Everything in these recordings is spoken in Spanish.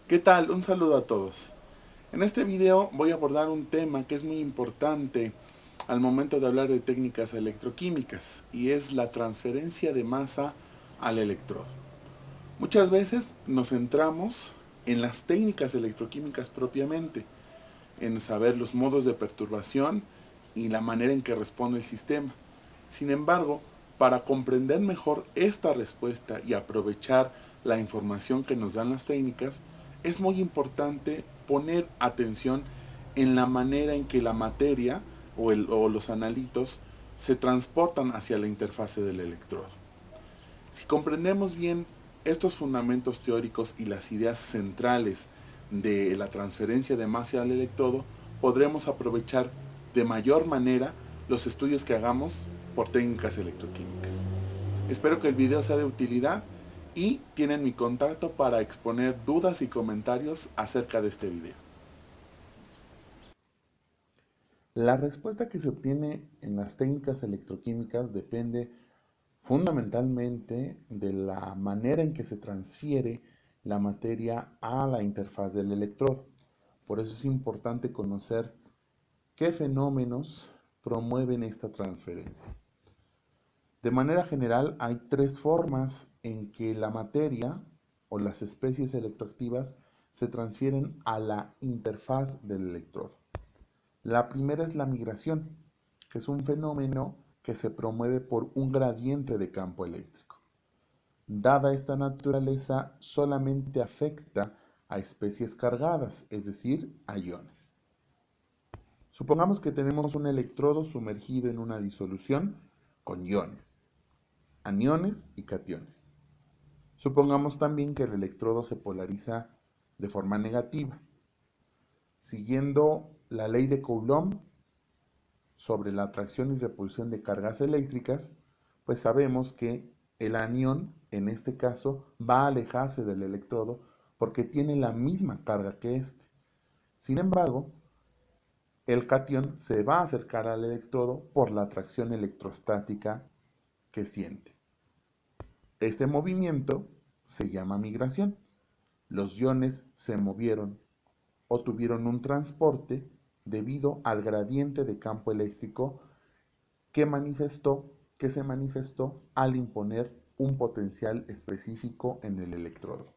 ¿Qué tal? Un saludo a todos. En este video voy a abordar un tema que es muy importante al momento de hablar de técnicas electroquímicas y es la transferencia de masa al electrodo. Muchas veces nos centramos en las técnicas electroquímicas propiamente, en saber los modos de perturbación y la manera en que responde el sistema. Sin embargo, para comprender mejor esta respuesta y aprovechar la información que nos dan las técnicas, es muy importante poner atención en la manera en que la materia o los analitos se transportan hacia la interfase del electrodo. Si comprendemos bien estos fundamentos teóricos y las ideas centrales de la transferencia de masa al electrodo, podremos aprovechar de mayor manera los estudios que hagamos por técnicas electroquímicas. Espero que el video sea de utilidad y tienen mi contacto para exponer dudas y comentarios acerca de este video. La respuesta que se obtiene en las técnicas electroquímicas depende fundamentalmente de la manera en que se transfiere la materia a la interfaz del electrodo. Por eso es importante conocer qué fenómenos promueven esta transferencia. De manera general, hay tres formas en que la materia o las especies electroactivas se transfieren a la interfaz del electrodo. La primera es la migración, que es un fenómeno que se promueve por un gradiente de campo eléctrico. Dada esta naturaleza, solamente afecta a especies cargadas, es decir, a iones. Supongamos que tenemos un electrodo sumergido en una disolución con iones, aniones y cationes. Supongamos también que el electrodo se polariza de forma negativa. Siguiendo la ley de Coulomb sobre la atracción y repulsión de cargas eléctricas, pues sabemos que el anión, en este caso, va a alejarse del electrodo porque tiene la misma carga que este. Sin embargo, el catión se va a acercar al electrodo por la atracción electrostática que siente. Este movimiento se llama migración. Los iones se movieron o tuvieron un transporte debido al gradiente de campo eléctrico que se manifestó al imponer un potencial específico en el electrodo.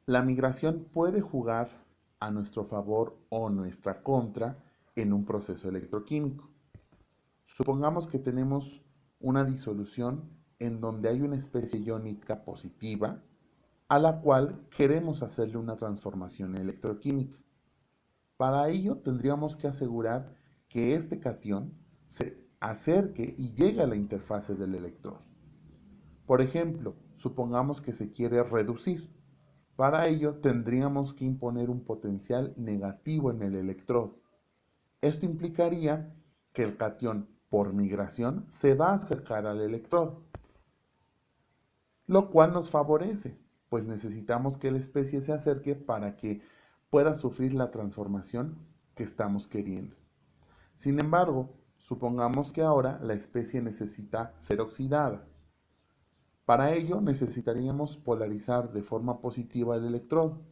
La migración puede jugar a nuestro favor o nuestra contra en un proceso electroquímico. Supongamos que tenemos una disolución en donde hay una especie iónica positiva a la cual queremos hacerle una transformación electroquímica. Para ello tendríamos que asegurar que este catión se acerque y llegue a la interfase del electrodo. Por ejemplo, supongamos que se quiere reducir. Para ello tendríamos que imponer un potencial negativo en el electrodo. Esto implicaría que el catión, por migración, se va a acercar al electrodo, lo cual nos favorece, pues necesitamos que la especie se acerque para que pueda sufrir la transformación que estamos queriendo. Sin embargo, supongamos que ahora la especie necesita ser oxidada. Para ello necesitaríamos polarizar de forma positiva el electrodo.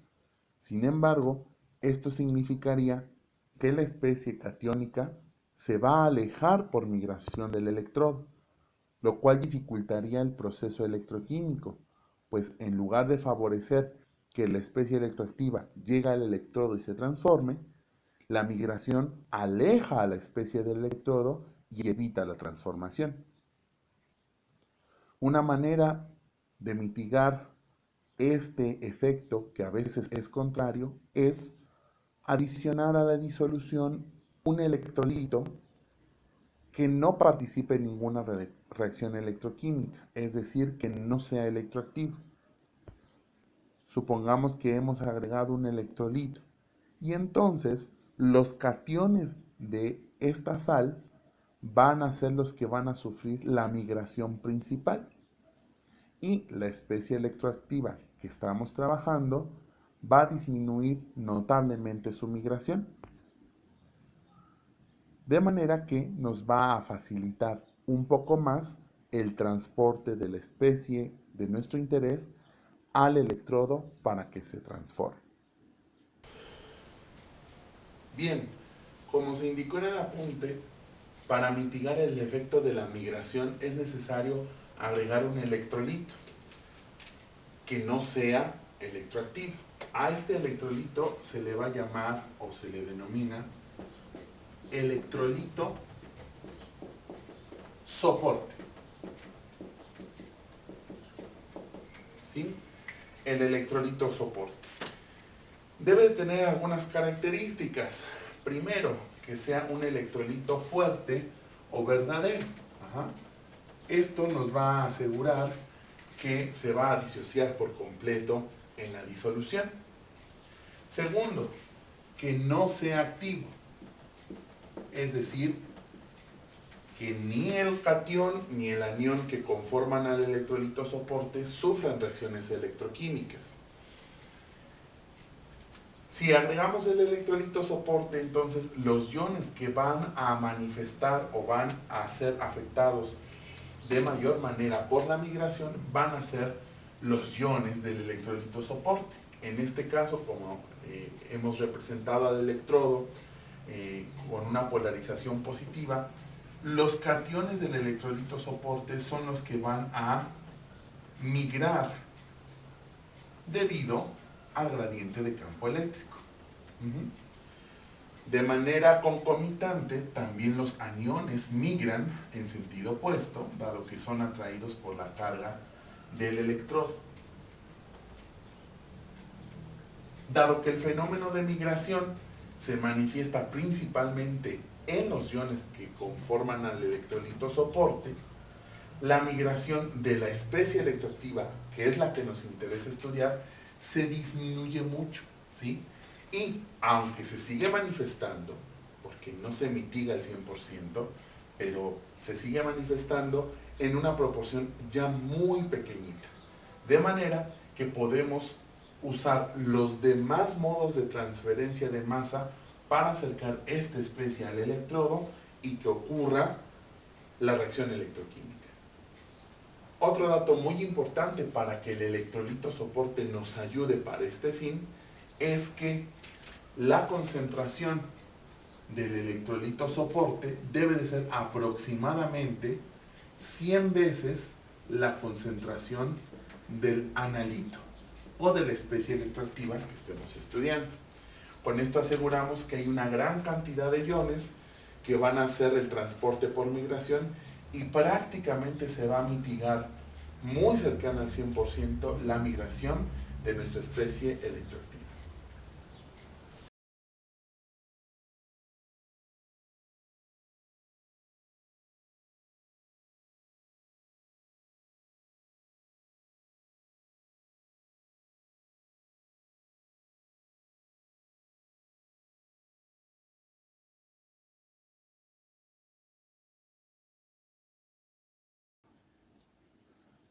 Sin embargo, esto significaría que la especie catiónica se va a alejar por migración del electrodo, lo cual dificultaría el proceso electroquímico, pues en lugar de favorecer que la especie electroactiva llegue al electrodo y se transforme, la migración aleja a la especie del electrodo y evita la transformación. Una manera de mitigar este efecto, que a veces es contrario, es adicionar a la disolución un electrolito que no participe en ninguna reacción electroquímica, es decir, que no sea electroactivo. Supongamos que hemos agregado un electrolito y entonces los cationes de esta sal van a ser los que van a sufrir la migración principal y la especie electroactiva que estamos trabajando va a disminuir notablemente su migración, de manera que nos va a facilitar un poco más el transporte de la especie de nuestro interés al electrodo para que se transforme. Bien, como se indicó en el apunte, para mitigar el efecto de la migración es necesario agregar un electrolito que no sea electroactivo. A este electrolito se le va a llamar o se le denomina electrolito soporte. ¿Sí? El electrolito soporte. Debe tener algunas características. Primero, que sea un electrolito fuerte o verdadero. Ajá. Esto nos va a asegurar que se va a disociar por completo en la disolución. Segundo, que no sea activo. Es decir, que ni el catión ni el anión que conforman al electrolito soporte sufran reacciones electroquímicas. Si agregamos el electrolito soporte, entonces los iones que van a manifestar o van a ser afectados de mayor manera por la migración van a ser los iones del electrolito soporte. En este caso, como hemos representado al electrodo con una polarización positiva, los cationes del electrolito soporte son los que van a migrar debido al gradiente de campo eléctrico. De manera concomitante, también los aniones migran en sentido opuesto, dado que son atraídos por la carga del electrodo. Dado que el fenómeno de migración se manifiesta principalmente en los iones que conforman al electrolito soporte, la migración de la especie electroactiva, que es la que nos interesa estudiar, se disminuye mucho, ¿sí? Y aunque se sigue manifestando, porque no se mitiga al 100%, pero se sigue manifestando en una proporción ya muy pequeñita. De manera que podemos usar los demás modos de transferencia de masa para acercar esta especie al electrodo y que ocurra la reacción electroquímica. Otro dato muy importante para que el electrolito soporte nos ayude para este fin es que la concentración del electrolito soporte debe de ser aproximadamente 100 veces la concentración del analito o de la especie electroactiva que estemos estudiando. Con esto aseguramos que hay una gran cantidad de iones que van a hacer el transporte por migración y prácticamente se va a mitigar muy cercana al 100% la migración de nuestra especie electroactiva.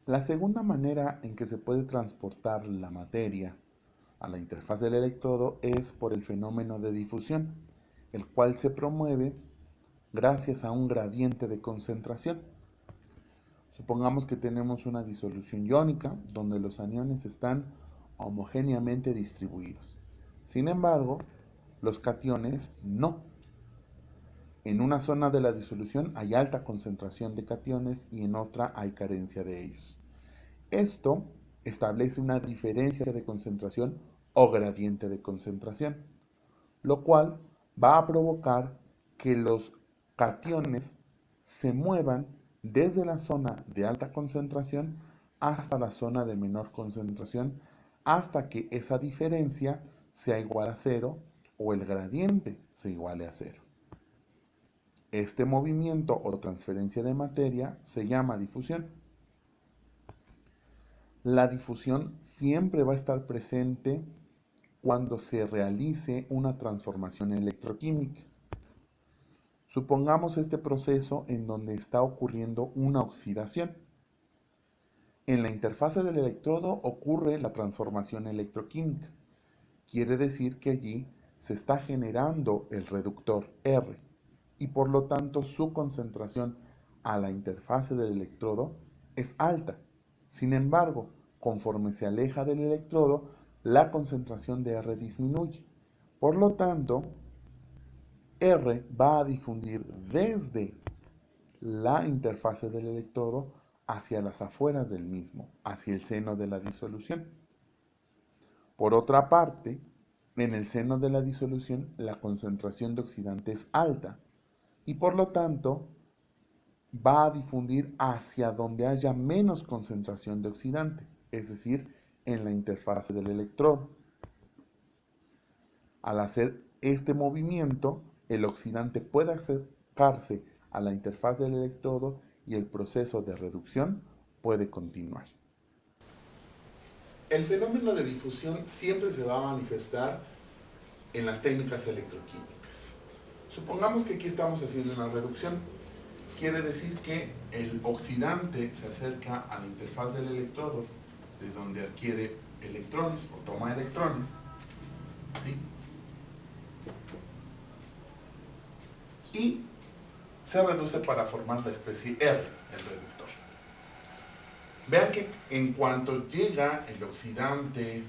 La segunda manera en que se puede transportar la materia a la interfaz del electrodo es por el fenómeno de difusión, el cual se promueve gracias a un gradiente de concentración. Supongamos que tenemos una disolución iónica donde los aniones están homogéneamente distribuidos. Sin embargo, los cationes no. En una zona de la disolución hay alta concentración de cationes y en otra hay carencia de ellos. Esto establece una diferencia de concentración o gradiente de concentración, lo cual va a provocar que los cationes se muevan desde la zona de alta concentración hasta la zona de menor concentración, hasta que esa diferencia sea igual a cero o el gradiente se iguale a cero. Este movimiento o transferencia de materia se llama difusión. La difusión siempre va a estar presente cuando se realice una transformación electroquímica. Supongamos este proceso en donde está ocurriendo una oxidación. En la interfase del electrodo ocurre la transformación electroquímica. Quiere decir que allí se está generando el reductor R y por lo tanto su concentración a la interfase del electrodo es alta. Sin embargo, conforme se aleja del electrodo, la concentración de R disminuye. Por lo tanto, R va a difundir desde la interfase del electrodo hacia las afueras del mismo, hacia el seno de la disolución. Por otra parte, en el seno de la disolución la concentración de oxidante es alta y por lo tanto va a difundir hacia donde haya menos concentración de oxidante, es decir, en la interfase del electrodo. Al hacer este movimiento, el oxidante puede acercarse a la interfaz del electrodo y el proceso de reducción puede continuar. El fenómeno de difusión siempre se va a manifestar en las técnicas electroquímicas. Supongamos que aquí estamos haciendo una reducción. Quiere decir que el oxidante se acerca a la interfaz del electrodo, de donde adquiere electrones o toma electrones, ¿sí? Y se reduce para formar la especie R, el reductor. Vean que en cuanto llega el oxidante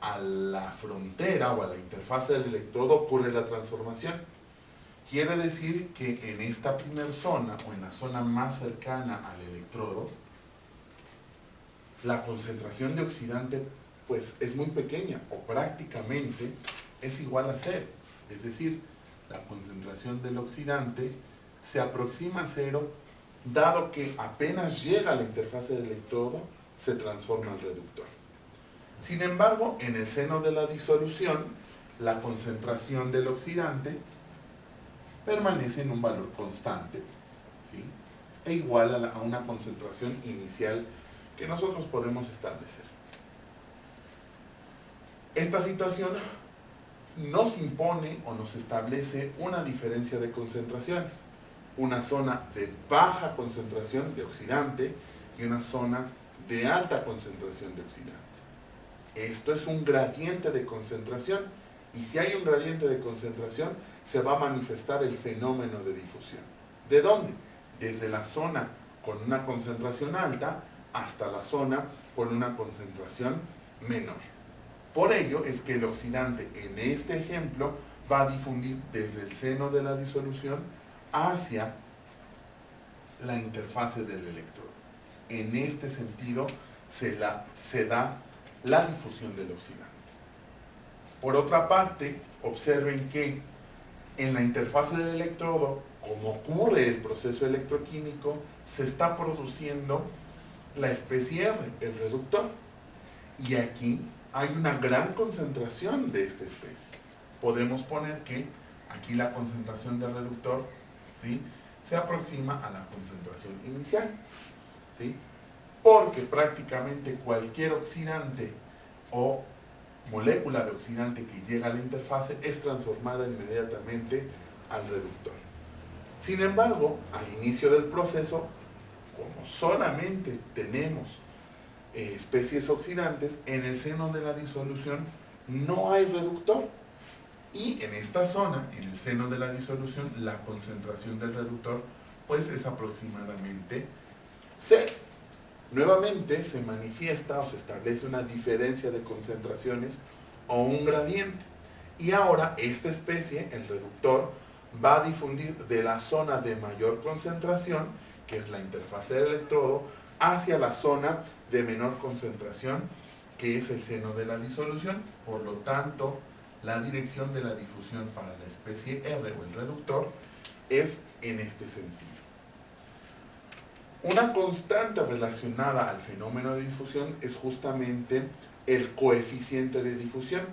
a la frontera o a la interfaz del electrodo ocurre la transformación. Quiere decir que en esta primera zona o en la zona más cercana al electrodo, la concentración de oxidante pues es muy pequeña o prácticamente es igual a cero. Es decir, la concentración del oxidante se aproxima a cero dado que apenas llega a la interfaz del electrodo se transforma el reductor. Sin embargo, en el seno de la disolución, la concentración del oxidante permanece en un valor constante, ¿sí? E igual a una concentración inicial que nosotros podemos establecer. Esta situación nos impone o nos establece una diferencia de concentraciones, una zona de baja concentración de oxidante y una zona de alta concentración de oxidante. Esto es un gradiente de concentración y si hay un gradiente de concentración se va a manifestar el fenómeno de difusión. ¿De dónde? Desde la zona con una concentración alta hasta la zona con una concentración menor. Por ello es que el oxidante en este ejemplo va a difundir desde el seno de la disolución hacia la interfase del electrodo. En este sentido se da la difusión del oxidante. Por otra parte, observen que en la interfase del electrodo, como ocurre el proceso electroquímico, se está produciendo la especie R, el reductor. Y aquí hay una gran concentración de esta especie. Podemos poner que aquí la concentración del reductor, ¿sí?, se aproxima a la concentración inicial, ¿sí?, porque prácticamente cualquier oxidante o molécula de oxidante que llega a la interfase es transformada inmediatamente al reductor. Sin embargo, al inicio del proceso, como solamente tenemos especies oxidantes, en el seno de la disolución no hay reductor. Y en esta zona, en el seno de la disolución, la concentración del reductor pues es aproximadamente cero. Nuevamente se manifiesta o se establece una diferencia de concentraciones o un gradiente. Y ahora esta especie, el reductor, va a difundir de la zona de mayor concentración, que es la interfase del electrodo, hacia la zona de menor concentración, que es el seno de la disolución. Por lo tanto, la dirección de la difusión para la especie R o el reductor es en este sentido. Una constante relacionada al fenómeno de difusión es justamente el coeficiente de difusión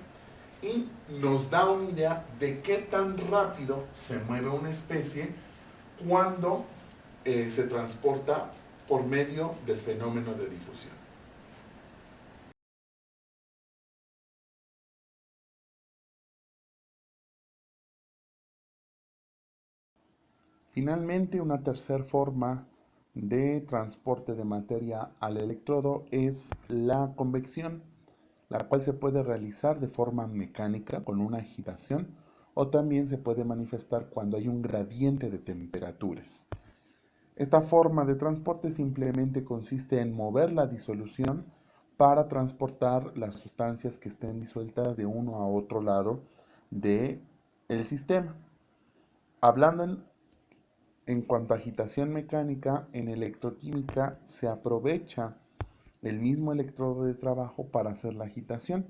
y nos da una idea de qué tan rápido se mueve una especie cuando se transporta por medio del fenómeno de difusión. Finalmente, una tercera forma de transporte de materia al electrodo es la convección, la cual se puede realizar de forma mecánica con una agitación o también se puede manifestar cuando hay un gradiente de temperaturas. Esta forma de transporte simplemente consiste en mover la disolución para transportar las sustancias que estén disueltas de uno a otro lado del sistema. Hablando en cuanto a agitación mecánica, en electroquímica se aprovecha el mismo electrodo de trabajo para hacer la agitación.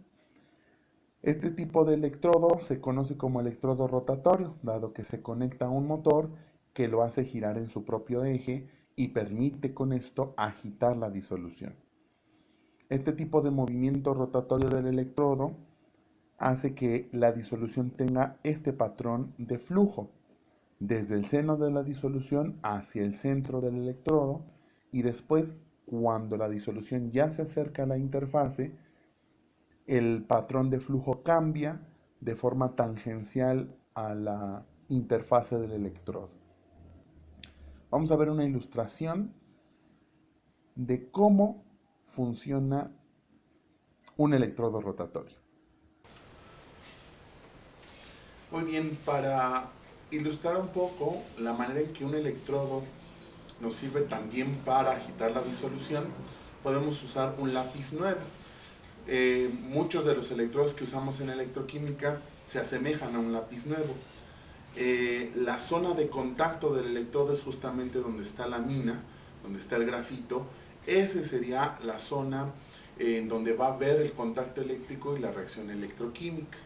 Este tipo de electrodo se conoce como electrodo rotatorio, dado que se conecta a un motor que lo hace girar en su propio eje y permite con esto agitar la disolución. Este tipo de movimiento rotatorio del electrodo hace que la disolución tenga este patrón de flujo, desde el seno de la disolución hacia el centro del electrodo, y después, cuando la disolución ya se acerca a la interfase, el patrón de flujo cambia de forma tangencial a la interfase del electrodo. Vamos a ver una ilustración de cómo funciona un electrodo rotatorio. Muy bien, para ilustrar un poco la manera en que un electrodo nos sirve también para agitar la disolución, podemos usar un lápiz nuevo. Muchos de los electrodos que usamos en electroquímica se asemejan a un lápiz nuevo. La zona de contacto del electrodo es justamente donde está la mina, donde está el grafito. Esa sería la zona en donde va a haber el contacto eléctrico y la reacción electroquímica.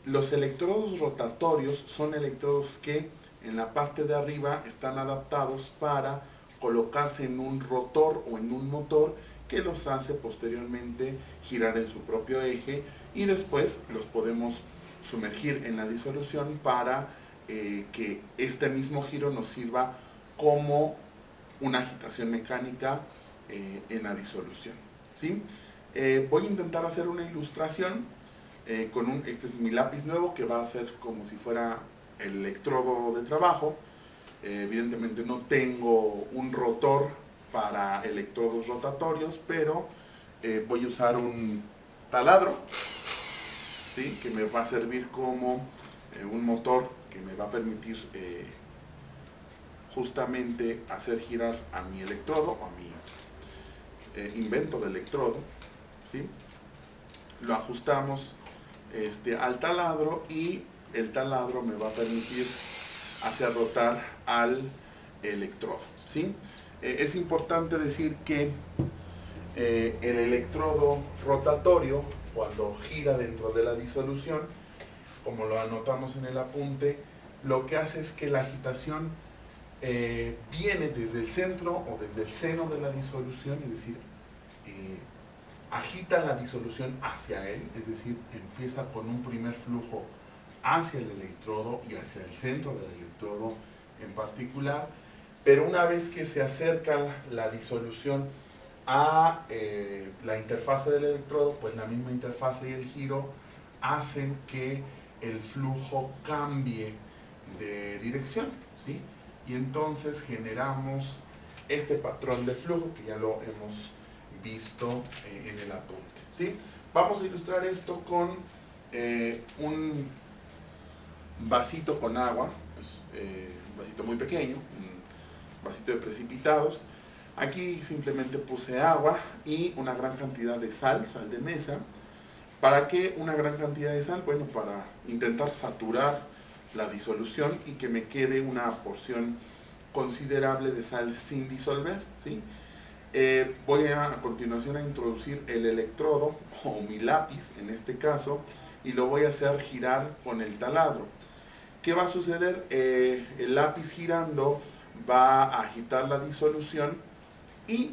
Los electrodos rotatorios son electrodos que en la parte de arriba están adaptados para colocarse en un rotor o en un motor que los hace posteriormente girar en su propio eje, y después los podemos sumergir en la disolución para que este mismo giro nos sirva como una agitación mecánica en la disolución, ¿sí? Voy a intentar hacer una ilustración este es mi lápiz nuevo, que va a ser como si fuera el electrodo de trabajo. Evidentemente no tengo un rotor para electrodos rotatorios, pero voy a usar un taladro, ¿sí?, que me va a servir como un motor que me va a permitir justamente hacer girar a mi electrodo o a mi invento de electrodo, ¿sí? Lo ajustamos al taladro, y el taladro me va a permitir hacer rotar al electrodo, ¿sí? Es importante decir que el electrodo rotatorio, cuando gira dentro de la disolución, como lo anotamos en el apunte, lo que hace es que la agitación viene desde el centro o desde el seno de la disolución, es decir, agita la disolución hacia él, es decir, empieza con un primer flujo hacia el electrodo y hacia el centro del electrodo en particular, pero una vez que se acerca la disolución a la interfase del electrodo, pues la misma interfase y el giro hacen que el flujo cambie de dirección, ¿sí? Y entonces generamos este patrón de flujo que ya lo hemos visto en el apunte, ¿sí? Vamos a ilustrar esto con un vasito con agua, un vasito muy pequeño, un vasito de precipitados. Aquí simplemente puse agua y una gran cantidad de sal de mesa. ¿Para qué una gran cantidad de sal? Bueno, para intentar saturar la disolución y que me quede una porción considerable de sal sin disolver, ¿sí? Voy a continuación a introducir el electrodo, o mi lápiz en este caso, y lo voy a hacer girar con el taladro. ¿Qué va a suceder? El lápiz girando va a agitar la disolución, y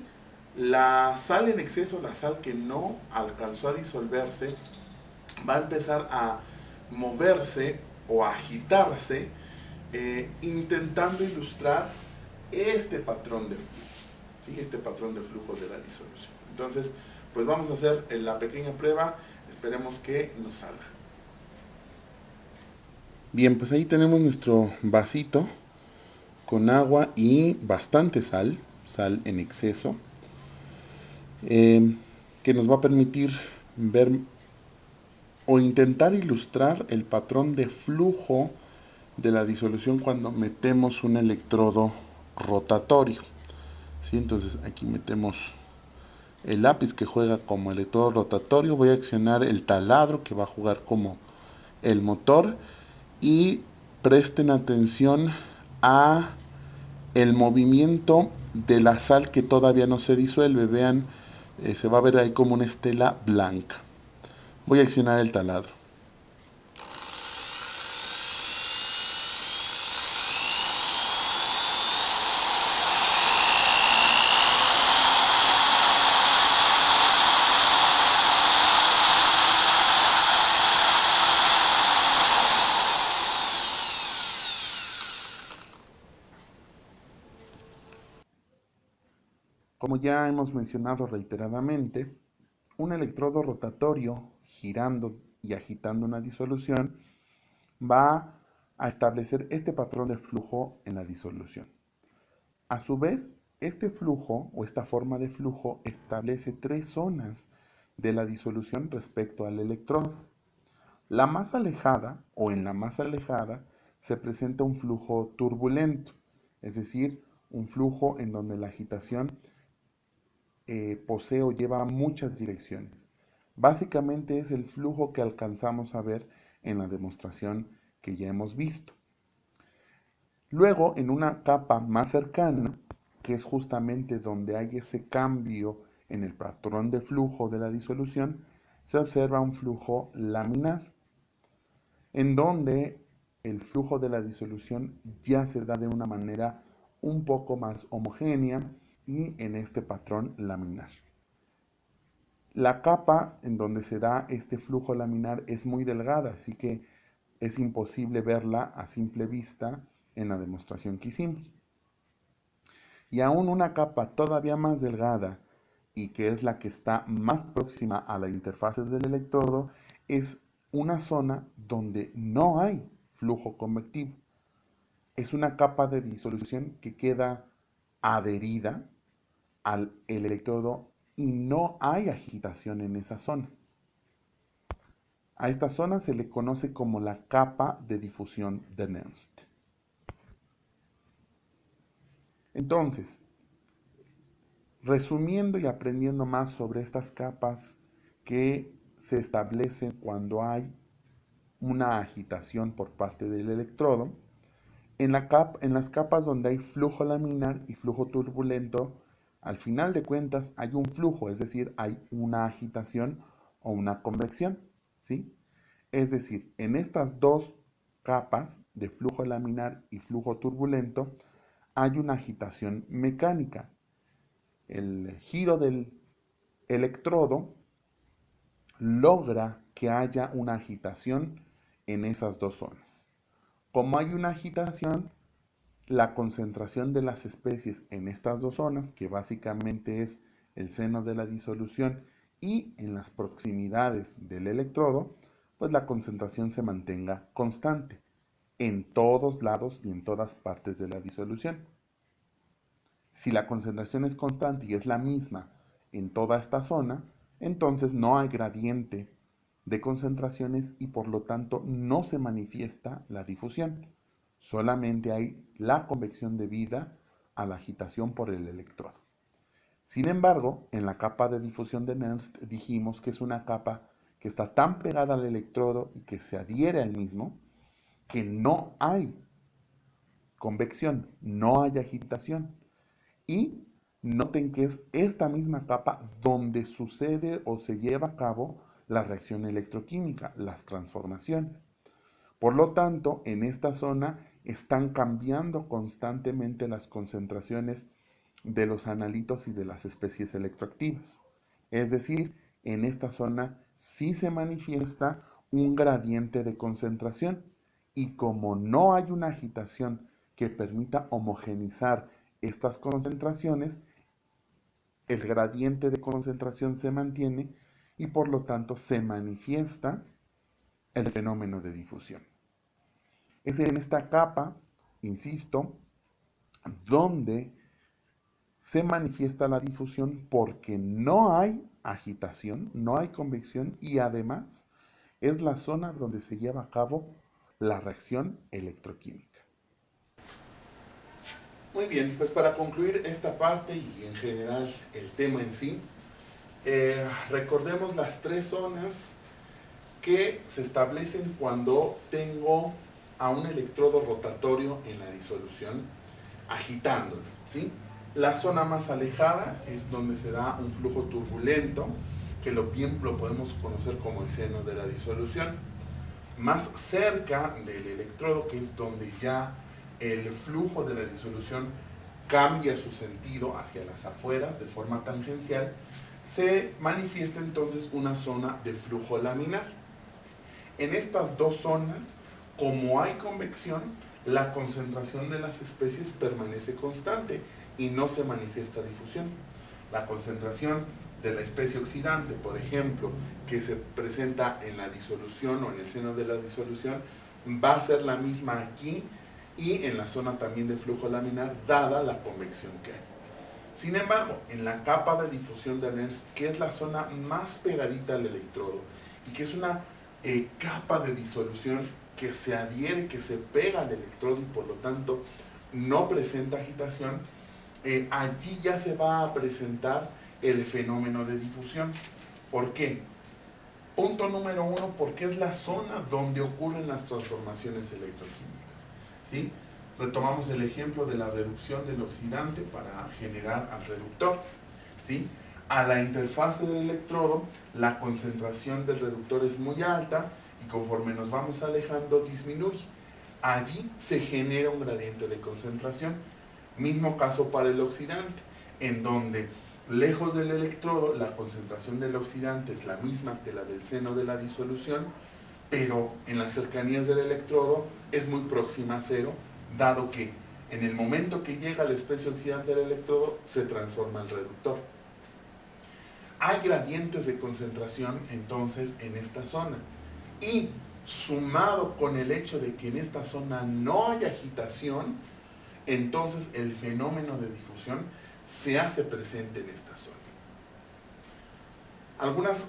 la sal en exceso, la sal que no alcanzó a disolverse, va a empezar a moverse o a agitarse, intentando ilustrar este patrón de flujo, ¿sí? Este patrón de flujo de la disolución. Entonces, pues vamos a hacer la pequeña prueba, esperemos que nos salga. Bien, pues ahí tenemos nuestro vasito con agua y bastante sal en exceso, que nos va a permitir ver o intentar ilustrar el patrón de flujo de la disolución cuando metemos un electrodo rotatorio, ¿sí? Entonces aquí metemos el lápiz que juega como electrodo rotatorio, voy a accionar el taladro que va a jugar como el motor y presten atención a el movimiento de la sal que todavía no se disuelve. Vean, se va a ver ahí como una estela blanca. Voy a accionar el taladro. Como ya hemos mencionado reiteradamente, un electrodo rotatorio girando y agitando una disolución va a establecer este patrón de flujo en la disolución. A su vez, este flujo o esta forma de flujo establece tres zonas de la disolución respecto al electrodo. La más alejada o en la más alejada se presenta un flujo turbulento, es decir, un flujo en donde la agitación posee o lleva muchas direcciones. Básicamente es el flujo que alcanzamos a ver en la demostración que ya hemos visto. Luego, en una capa más cercana, que es justamente donde hay ese cambio en el patrón de flujo de la disolución, se observa un flujo laminar, en donde el flujo de la disolución ya se da de una manera un poco más homogénea y en este patrón laminar. La capa en donde se da este flujo laminar es muy delgada, así que es imposible verla a simple vista en la demostración que hicimos. Y aún una capa todavía más delgada y que es la que está más próxima a la interfase del electrodo es una zona donde no hay flujo convectivo. Es una capa de disolución que queda adherida al electrodo y no hay agitación en esa zona. A esta zona se le conoce como la capa de difusión de Nernst. Entonces, resumiendo y aprendiendo más sobre estas capas que se establecen cuando hay una agitación por parte del electrodo, en las capas donde hay flujo laminar y flujo turbulento, al final de cuentas hay un flujo, es decir, hay una agitación o una convección, ¿sí? Es decir, en estas dos capas de flujo laminar y flujo turbulento hay una agitación mecánica. El giro del electrodo logra que haya una agitación en esas dos zonas. Como hay una agitación, la concentración de las especies en estas dos zonas, que básicamente es el seno de la disolución y en las proximidades del electrodo, pues la concentración se mantenga constante en todos lados y en todas partes de la disolución. Si la concentración es constante y es la misma en toda esta zona, entonces no hay gradiente de concentraciones y por lo tanto no se manifiesta la difusión. Solamente hay la convección debida a la agitación por el electrodo. Sin embargo, en la capa de difusión de Nernst dijimos que es una capa que está tan pegada al electrodo y que se adhiere al mismo que no hay convección, no hay agitación. Y noten que es esta misma capa donde sucede o se lleva a cabo la reacción electroquímica, las transformaciones. Por lo tanto, en esta zona están cambiando constantemente las concentraciones de los analitos y de las especies electroactivas. Es decir, en esta zona sí se manifiesta un gradiente de concentración y como no hay una agitación que permita homogenizar estas concentraciones, el gradiente de concentración se mantiene y por lo tanto se manifiesta el fenómeno de difusión. Es en esta capa, insisto, donde se manifiesta la difusión porque no hay agitación, no hay convección y además es la zona donde se lleva a cabo la reacción electroquímica. Muy bien, pues para concluir esta parte y en general el tema en sí, Recordemos las tres zonas que se establecen cuando tengo a un electrodo rotatorio en la disolución agitándolo, ¿sí? La zona más alejada es donde se da un flujo turbulento, que bien lo podemos conocer como el seno de la disolución. Más cerca del electrodo, que es donde ya el flujo de la disolución cambia su sentido hacia las afueras de forma tangencial, se manifiesta entonces una zona de flujo laminar. En estas dos zonas, como hay convección, la concentración de las especies permanece constante y no se manifiesta difusión. La concentración de la especie oxidante, por ejemplo, que se presenta en la disolución o en el seno de la disolución, va a ser la misma aquí y en la zona también de flujo laminar, dada la convección que hay. Sin embargo, en la capa de difusión de Nernst, que es la zona más pegadita al electrodo y que es una capa de disolución que se adhiere, que se pega al electrodo y por lo tanto no presenta agitación, allí ya se va a presentar el fenómeno de difusión. ¿Por qué? Punto número uno, porque es la zona donde ocurren las transformaciones electroquímicas, ¿sí? Retomamos el ejemplo de la reducción del oxidante para generar al reductor, ¿sí? A la interfase del electrodo, la concentración del reductor es muy alta y conforme nos vamos alejando disminuye. Allí se genera un gradiente de concentración. Mismo caso para el oxidante, en donde lejos del electrodo la concentración del oxidante es la misma que la del seno de la disolución, pero en las cercanías del electrodo es muy próxima a cero, dado que en el momento que llega la especie oxidante del electrodo se transforma el reductor. Hay gradientes de concentración entonces en esta zona y sumado con el hecho de que en esta zona no hay agitación, entonces el fenómeno de difusión se hace presente en esta zona. Algunas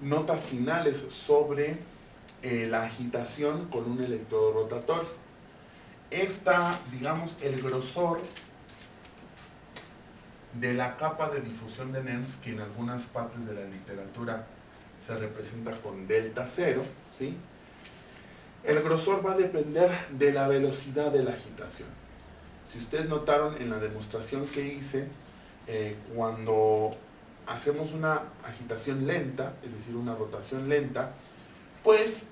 notas finales sobre la agitación con un electrodo rotatorio. Digamos, el grosor de la capa de difusión de Nernst, que en algunas partes de la literatura se representa con delta cero, ¿sí? El grosor va a depender de la velocidad de la agitación. Si ustedes notaron en la demostración que hice, cuando hacemos una agitación lenta, es decir, una rotación lenta, pues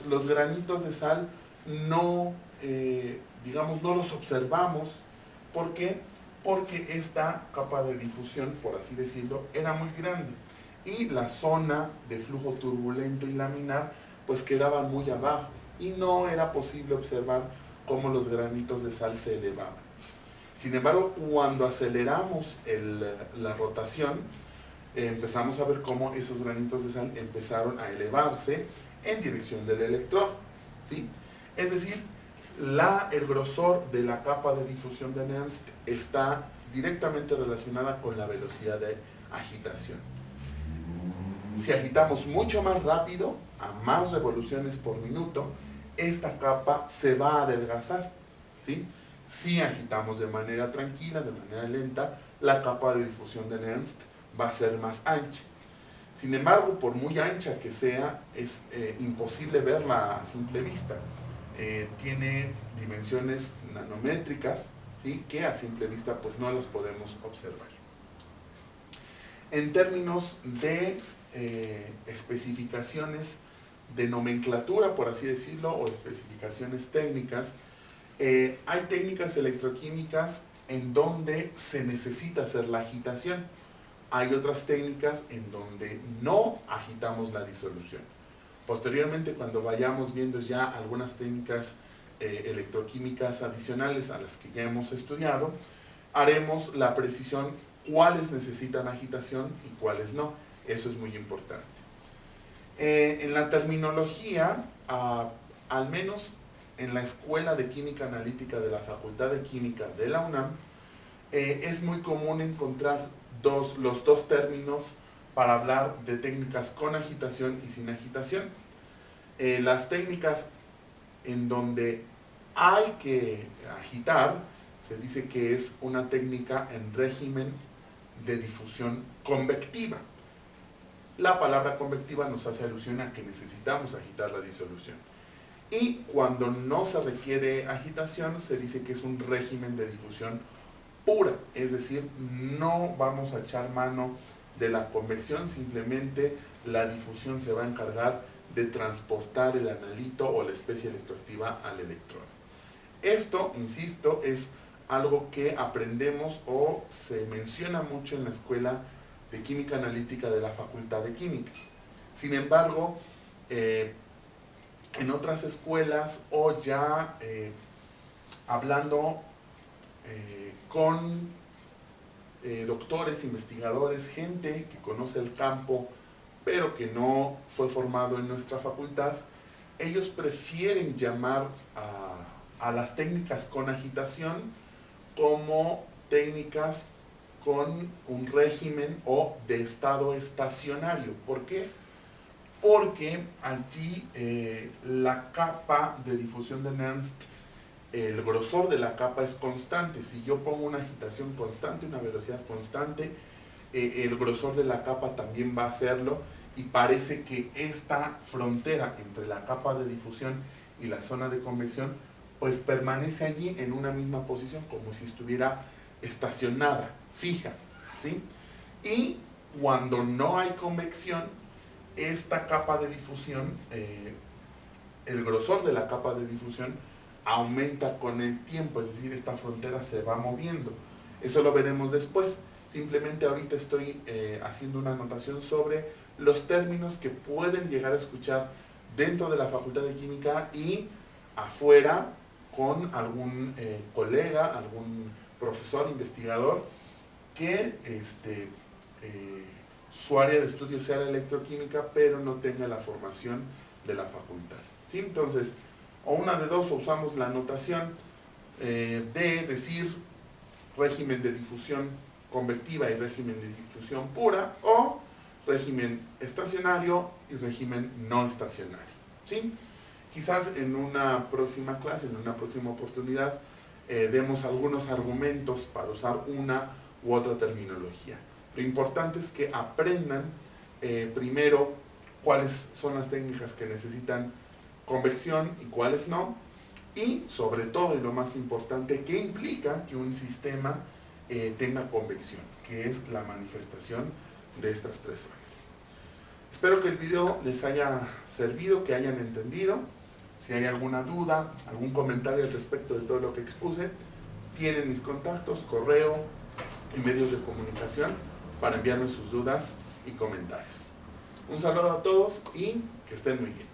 los granitos de sal no, digamos, no los observamos. ¿Por qué? Porque esta capa de difusión, por así decirlo, era muy grande y la zona de flujo turbulento y laminar pues quedaba muy abajo y no era posible observar cómo los granitos de sal se elevaban. Sin embargo, cuando aceleramos la rotación, empezamos a ver cómo esos granitos de sal empezaron a elevarse en dirección del electrodo, ¿sí? Es decir, el grosor de la capa de difusión de Nernst está directamente relacionada con la velocidad de agitación. Si agitamos mucho más rápido, a más revoluciones por minuto, esta capa se va a adelgazar, ¿sí? Si agitamos de manera tranquila, de manera lenta, la capa de difusión de Nernst va a ser más ancha. Sin embargo, por muy ancha que sea, es imposible verla a simple vista. Tiene dimensiones nanométricas, ¿sí? Que a simple vista pues no las podemos observar. En términos de especificaciones de nomenclatura, por así decirlo, o especificaciones técnicas, hay técnicas electroquímicas en donde se necesita hacer la agitación. Hay otras técnicas en donde no agitamos la disolución. Posteriormente, cuando vayamos viendo ya algunas técnicas electroquímicas adicionales a las que ya hemos estudiado, haremos la precisión cuáles necesitan agitación y cuáles no. Eso es muy importante. En la terminología, al menos en la Escuela de Química Analítica de la Facultad de Química de la UNAM, es muy común encontrar los dos términos para hablar de técnicas con agitación y sin agitación. Las técnicas en donde hay que agitar, se dice que es una técnica en régimen de difusión convectiva. La palabra convectiva nos hace alusión a que necesitamos agitar la disolución. Y cuando no se requiere agitación, se dice que es un régimen de difusión pura, es decir, no vamos a echar mano de la convección, simplemente la difusión se va a encargar de transportar el analito o la especie electroactiva al electrodo. Esto, insisto, es algo que aprendemos o se menciona mucho en la escuela de química analítica de la Facultad de Química. Sin embargo, en otras escuelas o ya hablando con doctores, investigadores, gente que conoce el campo, pero que no fue formado en nuestra facultad, ellos prefieren llamar a las técnicas con agitación como técnicas con un régimen o de estado estacionario. ¿Por qué? Porque allí la capa de difusión de Nernst, el grosor de la capa es constante. Si yo pongo una agitación constante, una velocidad constante, el grosor de la capa también va a hacerlo, y parece que esta frontera entre la capa de difusión y la zona de convección pues permanece allí en una misma posición, como si estuviera estacionada, fija, ¿sí? Y cuando no hay convección, esta capa de difusión, el grosor de la capa de difusión aumenta con el tiempo, es decir, esta frontera se va moviendo. Eso lo veremos después. Simplemente ahorita estoy haciendo una anotación sobre los términos que pueden llegar a escuchar dentro de la Facultad de Química y afuera con algún colega, algún profesor, investigador, que su área de estudio sea la electroquímica, pero no tenga la formación de la facultad. ¿Sí? Entonces, o una de dos, o usamos la notación de decir régimen de difusión convectiva y régimen de difusión pura, o régimen estacionario y régimen no estacionario. ¿Sí? Quizás en una próxima clase, en una próxima oportunidad, demos algunos argumentos para usar una u otra terminología. Lo importante es que aprendan primero cuáles son las técnicas que necesitan convección y cuáles no, y sobre todo, y lo más importante, qué implica que un sistema tenga convección, que es la manifestación de estas tres zonas. Espero que el video les haya servido, que hayan entendido. Si hay alguna duda, algún comentario al respecto de todo lo que expuse, tienen mis contactos, correo y medios de comunicación para enviarme sus dudas y comentarios. Un saludo a todos y que estén muy bien.